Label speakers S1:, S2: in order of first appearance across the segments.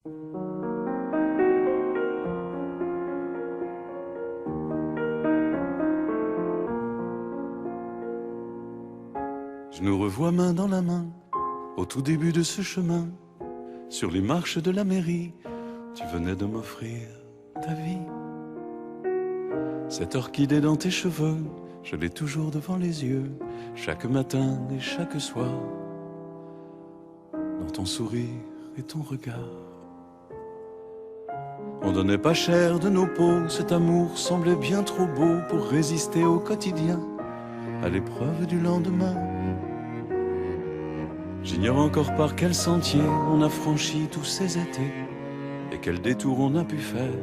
S1: Je nous revois main dans la main, au tout début de ce chemin, sur les marches de la mairie, tu venais de m'offrir ta vie. Cette orchidée dans tes cheveux, je l'ai toujours devant les yeux, chaque matin et chaque soir, dans ton sourire et ton regard. On donnait pas cher de nos peaux, cet amour semblait bien trop beau pour résister au quotidien, à l'épreuve du lendemain. J'ignore encore par quel sentier on a franchi tous ces étés et quel détour on a pu faire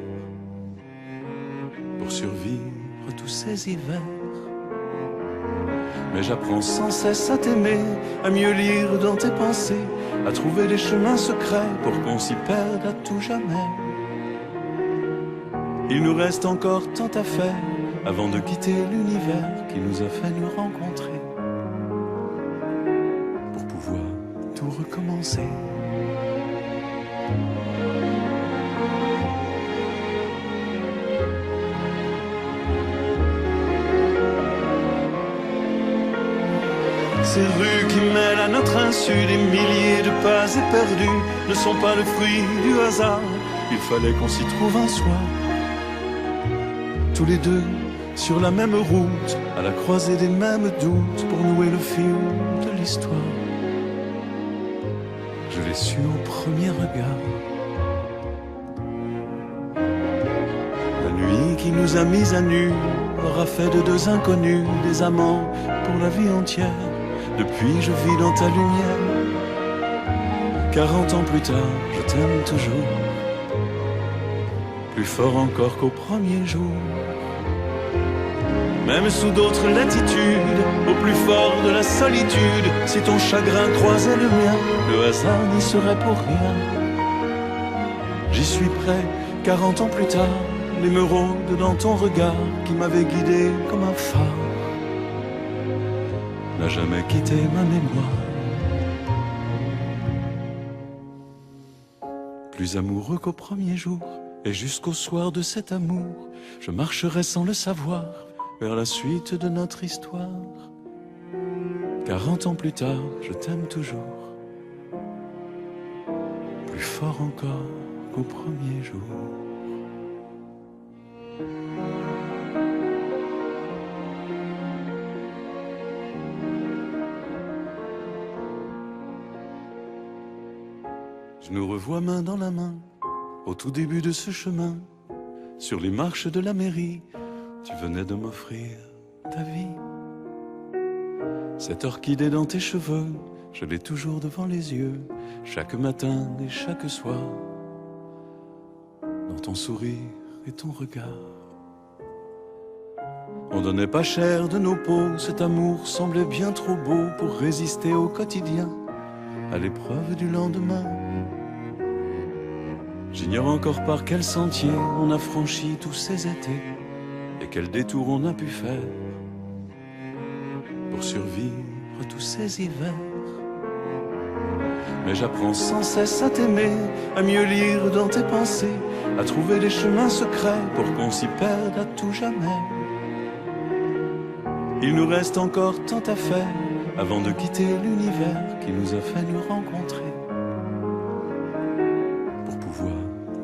S1: pour survivre tous ces hivers. Mais j'apprends sans cesse à t'aimer, à mieux lire dans tes pensées, à trouver des chemins secrets pour qu'on s'y perde à tout jamais. Il nous reste encore tant à faire avant de quitter l'univers qui nous a fait nous rencontrer, pour pouvoir tout recommencer. Ces rues qui mêlent à notre insu des milliers de pas éperdus ne sont pas le fruit du hasard. Il fallait qu'on s'y trouve un soir, tous les deux sur la même route, à la croisée des mêmes doutes, pour nouer le fil de l'histoire. Je l'ai su au premier regard. La nuit qui nous a mis à nu aura fait de deux inconnus des amants pour la vie entière. Depuis je vis dans ta lumière. 40 ans plus tard, je t'aime toujours, plus fort encore qu'au premier jour. Même sous d'autres latitudes, au plus fort de la solitude, si ton chagrin croisait le mien, le hasard n'y serait pour rien. J'y suis prêt, 40 ans plus tard, l'émeraude dans ton regard qui m'avait guidé comme un phare n'a jamais quitté ma mémoire. Plus amoureux qu'au premier jour, et jusqu'au soir de cet amour, je marcherai sans le savoir vers la suite de notre histoire. 40 ans plus tard, je t'aime toujours, plus fort encore qu'au premier jour. Je nous revois main dans la main, au tout début de ce chemin, sur les marches de la mairie, tu venais de m'offrir ta vie. Cette orchidée dans tes cheveux, je l'ai toujours devant les yeux, chaque matin et chaque soir, dans ton sourire et ton regard. On donnait pas cher de nos peaux, cet amour semblait bien trop beau pour résister au quotidien, à l'épreuve du lendemain. J'ignore encore par quel sentier on a franchi tous ces étés et quel détour on a pu faire pour survivre tous ces hivers. Mais j'apprends sans cesse à t'aimer, à mieux lire dans tes pensées, à trouver des chemins secrets pour qu'on s'y perde à tout jamais. Il nous reste encore tant à faire avant de quitter l'univers qui nous a fait nous rencontrer, pour pouvoir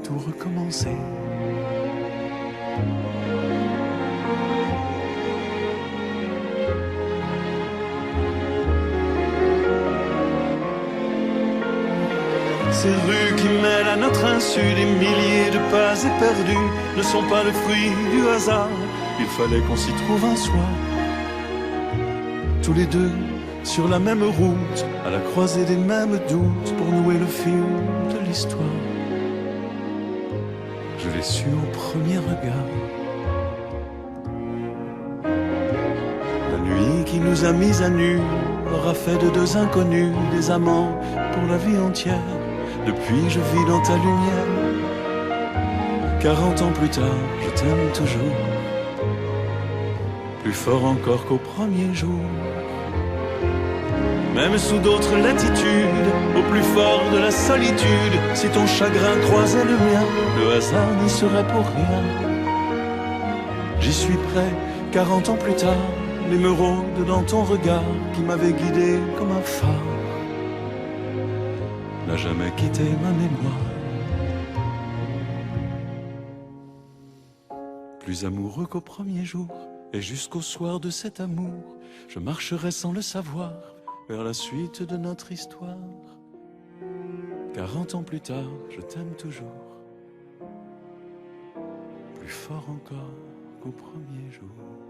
S1: tout recommencer. Ces rues qui mêlent à notre insu des milliers de pas éperdus ne sont pas le fruit du hasard. Il fallait qu'on s'y trouve un soir, tous les deux sur la même route, à la croisée des mêmes doutes, pour nouer le fil de l'histoire. Je l'ai su au premier regard. La nuit qui nous a mis à nu aura fait de deux inconnus des amants pour la vie entière. Depuis je vis dans ta lumière. 40 ans plus tard, je t'aime toujours, plus fort encore qu'au premier jour. Même sous d'autres latitudes, au plus fort de la solitude, si ton chagrin croisait le mien, le hasard n'y serait pour rien. J'y suis prêt, 40 ans plus tard, l'émeraude dans ton regard qui m'avait guidé comme un phare n'a jamais quitté ma mémoire. Plus amoureux qu'au premier jour, et jusqu'au soir de cet amour, je marcherai sans le savoir vers la suite de notre histoire. 40 ans plus tard, je t'aime toujours, plus fort encore qu'au premier jour.